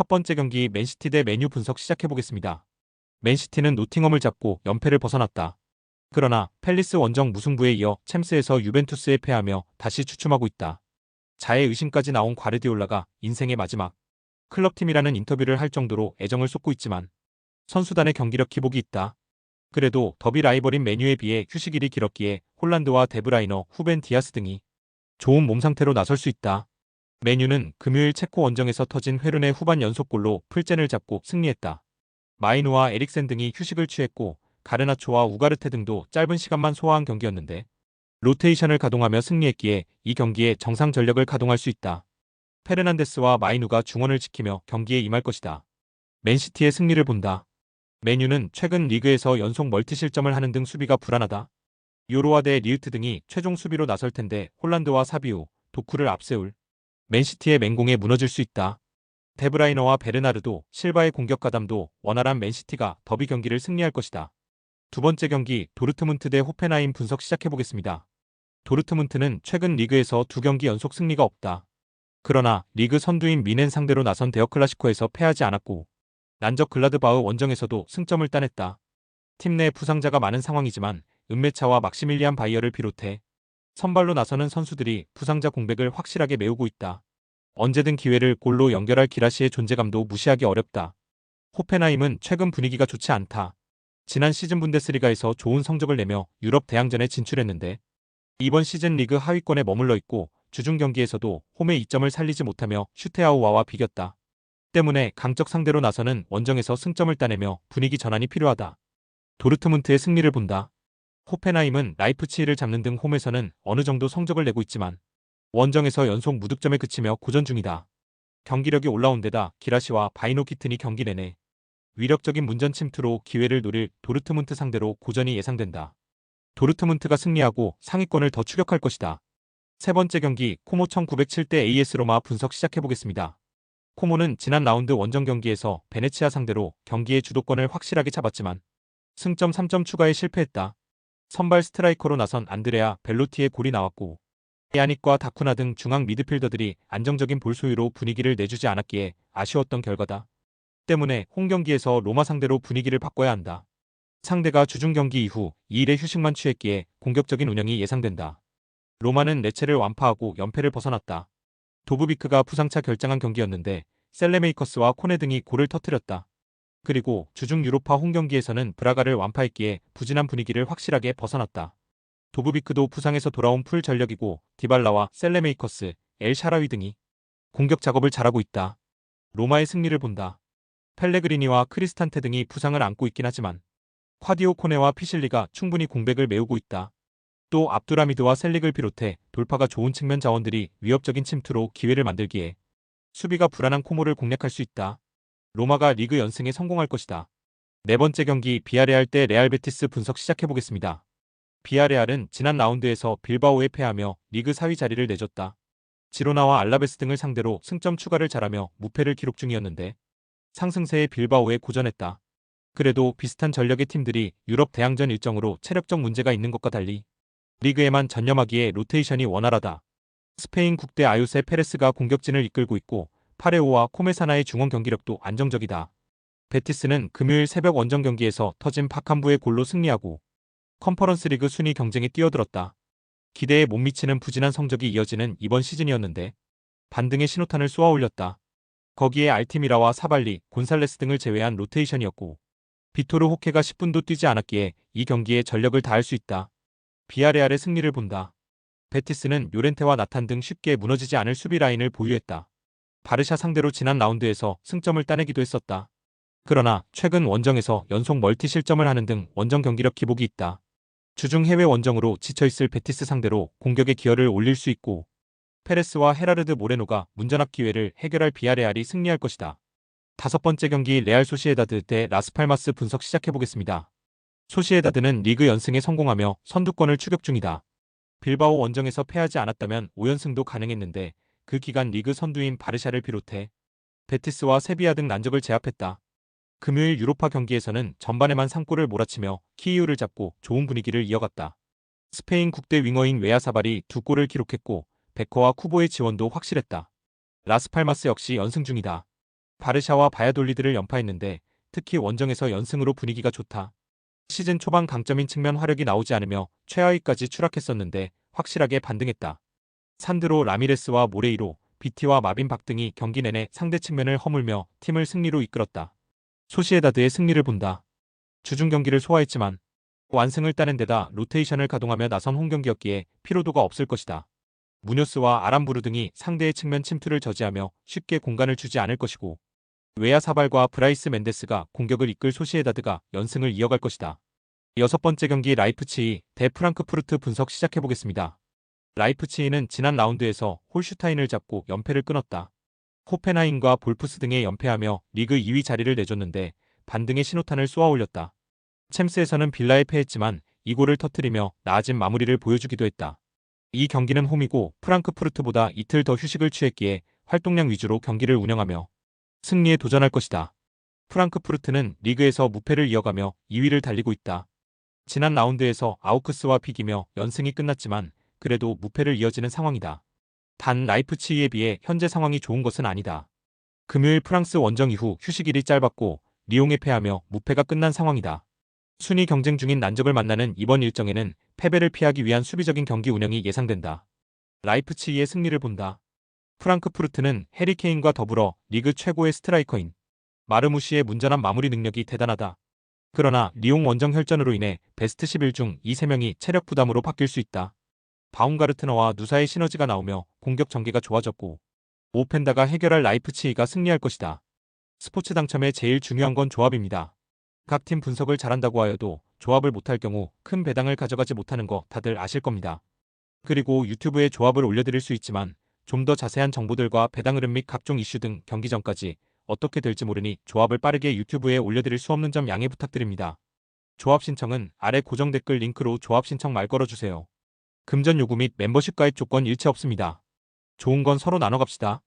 번째 경기 맨시티 대 맨유 분석 시작해보겠습니다. 맨시티는 노팅엄을 잡고 연패를 벗어났다. 그러나 팰리스 원정 무승부에 이어 챔스에서 유벤투스에 패하며 다시 주춤하고 있다. 자해 의심까지 나온 과르디올라가 인생의 마지막 클럽팀이라는 인터뷰를 할 정도로 애정을 쏟고 있지만 선수단의 경기력 기복이 있다. 그래도 더비 라이벌인 맨유에 비해 휴식일이 길었기에 홀란드와 데브라이너, 후벤 디아스 등이 좋은 몸 상태로 나설 수 있다. 맨유는 금요일 체코 원정에서 터진 회른의 후반 연속골로 풀젠을 잡고 승리했다. 마이누와 에릭센 등이 휴식을 취했고 가르나초와 우가르테 등도 짧은 시간만 소화한 경기였는데 로테이션을 가동하며 승리했기에 이 경기에 정상 전력을 가동할 수 있다. 페르난데스와 마이누가 중원을 지키며 경기에 임할 것이다. 맨시티의 승리를 본다. 맨유는 최근 리그에서 연속 멀티실점을 하는 등 수비가 불안하다. 요로와 대 리우트 등이 최종 수비로 나설 텐데 홀란드와 사비우, 도쿠를 앞세울 맨시티의 맹공에 무너질 수 있다. 데브라이너와 베르나르도, 실바의 공격 가담도 원활한 맨시티가 더비 경기를 승리할 것이다. 두 번째 경기 도르트문트 대 호펜하임 분석 시작해보겠습니다. 도르트문트는 최근 리그에서 두 경기 연속 승리가 없다. 그러나 리그 선두인 미넨 상대로 나선 데어클라시코에서 패하지 않았고 난적 글라드바흐 원정에서도 승점을 따냈다. 팀 내 부상자가 많은 상황이지만 은메차와 막시밀리안 바이어를 비롯해 선발로 나서는 선수들이 부상자 공백을 확실하게 메우고 있다. 언제든 기회를 골로 연결할 기라시의 존재감도 무시하기 어렵다. 호펜하임은 최근 분위기가 좋지 않다. 지난 시즌 분데스리가에서 좋은 성적을 내며 유럽 대항전에 진출했는데 이번 시즌 리그 하위권에 머물러 있고 주중 경기에서도 홈의 이점을 살리지 못하며 슈테아우와와 비겼다. 때문에 강적 상대로 나서는 원정에서 승점을 따내며 분위기 전환이 필요하다. 도르트문트의 승리를 본다. 호펜하임은 라이프치히를 잡는 등 홈에서는 어느 정도 성적을 내고 있지만 원정에서 연속 무득점에 그치며 고전 중이다. 경기력이 올라온 데다 기라시와 바이노키튼이 경기 내내 위력적인 문전 침투로 기회를 노릴 도르트문트 상대로 고전이 예상된다. 도르트문트가 승리하고 상위권을 더 추격할 것이다. 세 번째 경기 코모 1907 대 AS 로마 분석 시작해보겠습니다. 코모는 지난 라운드 원정 경기에서 베네치아 상대로 경기의 주도권을 확실하게 잡았지만 승점 3점 추가에 실패했다. 선발 스트라이커로 나선 안드레아 벨로티의 골이 나왔고 야닉과 다쿠나 등 중앙 미드필더들이 안정적인 볼 소유로 분위기를 내주지 않았기에 아쉬웠던 결과다. 때문에 홈 경기에서 로마 상대로 분위기를 바꿔야 한다. 상대가 주중 경기 이후 2일의 휴식만 취했기에 공격적인 운영이 예상된다. 로마는 레체를 완파하고 연패를 벗어났다. 도브비크가 부상차 결장한 경기였는데 셀레메이커스와 코네 등이 골을 터뜨렸다. 그리고 주중 유로파 홈 경기에서는 브라가를 완파했기에 부진한 분위기를 확실하게 벗어났다. 도브비크도 부상에서 돌아온 풀 전력이고 디발라와 셀레메이커스, 엘 샤라위 등이 공격 작업을 잘하고 있다. 로마의 승리를 본다. 펠레그리니와 크리스탄테 등이 부상을 안고 있긴 하지만 콰디오 코네와 피실리가 충분히 공백을 메우고 있다. 또 압두라미드와 셀릭을 비롯해 돌파가 좋은 측면 자원들이 위협적인 침투로 기회를 만들기에 수비가 불안한 코모를 공략할 수 있다. 로마가 리그 연승에 성공할 것이다. 네 번째 경기 비아레알 대 레알 베티스 분석 시작해보겠습니다. 비아레알은 지난 라운드에서 빌바오에 패하며 리그 4위 자리를 내줬다. 지로나와 알라베스 등을 상대로 승점 추가를 잘하며 무패를 기록 중이었는데 상승세의 빌바오에 고전했다. 그래도 비슷한 전력의 팀들이 유럽 대항전 일정으로 체력적 문제가 있는 것과 달리 리그에만 전념하기에 로테이션이 원활하다. 스페인 국대 아요세 페레스가 공격진을 이끌고 있고 파레오와 코메사나의 중원 경기력도 안정적이다. 베티스는 금요일 새벽 원정 경기에서 터진 파캄부의 골로 승리하고 컨퍼런스 리그 순위 경쟁에 뛰어들었다. 기대에 못 미치는 부진한 성적이 이어지는 이번 시즌이었는데 반등의 신호탄을 쏘아 올렸다. 거기에 알티미라와 사발리, 곤살레스 등을 제외한 로테이션이었고 비토르 호케가 10분도 뛰지 않았기에 이 경기에 전력을 다할 수 있다. 비아레알의 승리를 본다. 베티스는 요렌테와 나탄 등 쉽게 무너지지 않을 수비 라인을 보유했다. 바르샤 상대로 지난 라운드에서 승점을 따내기도 했었다. 그러나 최근 원정에서 연속 멀티 실점을 하는 등 원정 경기력 기복이 있다. 주중 해외 원정으로 지쳐있을 베티스 상대로 공격의 기여를 올릴 수 있고 페레스와 헤라르드 모레노가 문전압 기회를 해결할 비아레알이 승리할 것이다. 다섯 번째 경기 레알 소시에다드 대 라스팔마스 분석 시작해보겠습니다. 소시에다드는 리그 연승에 성공하며 선두권을 추격 중이다. 빌바오 원정에서 패하지 않았다면 5연승도 가능했는데 그 기간 리그 선두인 바르샤를 비롯해 베티스와 세비야 등 난적을 제압했다. 금요일 유로파 경기에서는 전반에만 3골을 몰아치며 키이우를 잡고 좋은 분위기를 이어갔다. 스페인 국대 윙어인 웨아사발이 2골을 기록했고 베커와 쿠보의 지원도 확실했다. 라스팔마스 역시 연승 중이다. 바르샤와 바야돌리드를 연파했는데 특히 원정에서 연승으로 분위기가 좋다. 시즌 초반 강점인 측면 화력이 나오지 않으며 최하위까지 추락했었는데 확실하게 반등했다. 산드로 라미레스와 모레이로, 비티와 마빈 박 등이 경기 내내 상대 측면을 허물며 팀을 승리로 이끌었다. 소시에다드의 승리를 본다. 주중 경기를 소화했지만 완승을 따낸 데다 로테이션을 가동하며 나선 홈경기였기에 피로도가 없을 것이다. 무뇨스와 아람부르 등이 상대의 측면 침투를 저지하며 쉽게 공간을 주지 않을 것이고 외야 사발과 브라이스 멘데스가 공격을 이끌 소시에다드가 연승을 이어갈 것이다. 여섯 번째 경기 라이프치히 대 프랑크푸르트 분석 시작해보겠습니다. 라이프치히는 지난 라운드에서 홀슈타인을 잡고 연패를 끊었다. 호펜하임과 볼프스 등에 연패하며 리그 2위 자리를 내줬는데 반등의 신호탄을 쏘아올렸다. 챔스에서는 빌라에 패했지만 2골을 터뜨리며 나아진 마무리를 보여주기도 했다. 이 경기는 홈이고 프랑크푸르트보다 이틀 더 휴식을 취했기에 활동량 위주로 경기를 운영하며 승리에 도전할 것이다. 프랑크푸르트는 리그에서 무패를 이어가며 2위를 달리고 있다. 지난 라운드에서 아우크스와 비기며 연승이 끝났지만 그래도 무패를 이어지는 상황이다. 단 라이프치히에 비해 현재 상황이 좋은 것은 아니다. 금요일 프랑스 원정 이후 휴식일이 짧았고 리옹에 패하며 무패가 끝난 상황이다. 순위 경쟁 중인 난적을 만나는 이번 일정에는 패배를 피하기 위한 수비적인 경기 운영이 예상된다. 라이프치히의 승리를 본다. 프랑크푸르트는 해리 케인과 더불어 리그 최고의 스트라이커인 마르무시의 문전한 마무리 능력이 대단하다. 그러나 리옹 원정 혈전으로 인해 베스트 11 중 이 3명이 체력 부담으로 바뀔 수 있다. 바움가르트너와 누사의 시너지가 나오며 공격 전개가 좋아졌고 오펜다가 해결할 라이프치히가 승리할 것이다. 스포츠 당첨의 제일 중요한 건 조합입니다. 각 팀 분석을 잘한다고 하여도 조합을 못할 경우 큰 배당을 가져가지 못하는 거 다들 아실 겁니다. 그리고 유튜브에 조합을 올려드릴 수 있지만 좀 더 자세한 정보들과 배당 흐름 및 각종 이슈 등 경기 전까지 어떻게 될지 모르니 조합을 빠르게 유튜브에 올려드릴 수 없는 점 양해 부탁드립니다. 조합 신청은 아래 고정 댓글 링크로 조합 신청 말 걸어주세요. 금전 요구 및 멤버십 가입 조건 일체 없습니다. 좋은 건 서로 나눠 갑시다.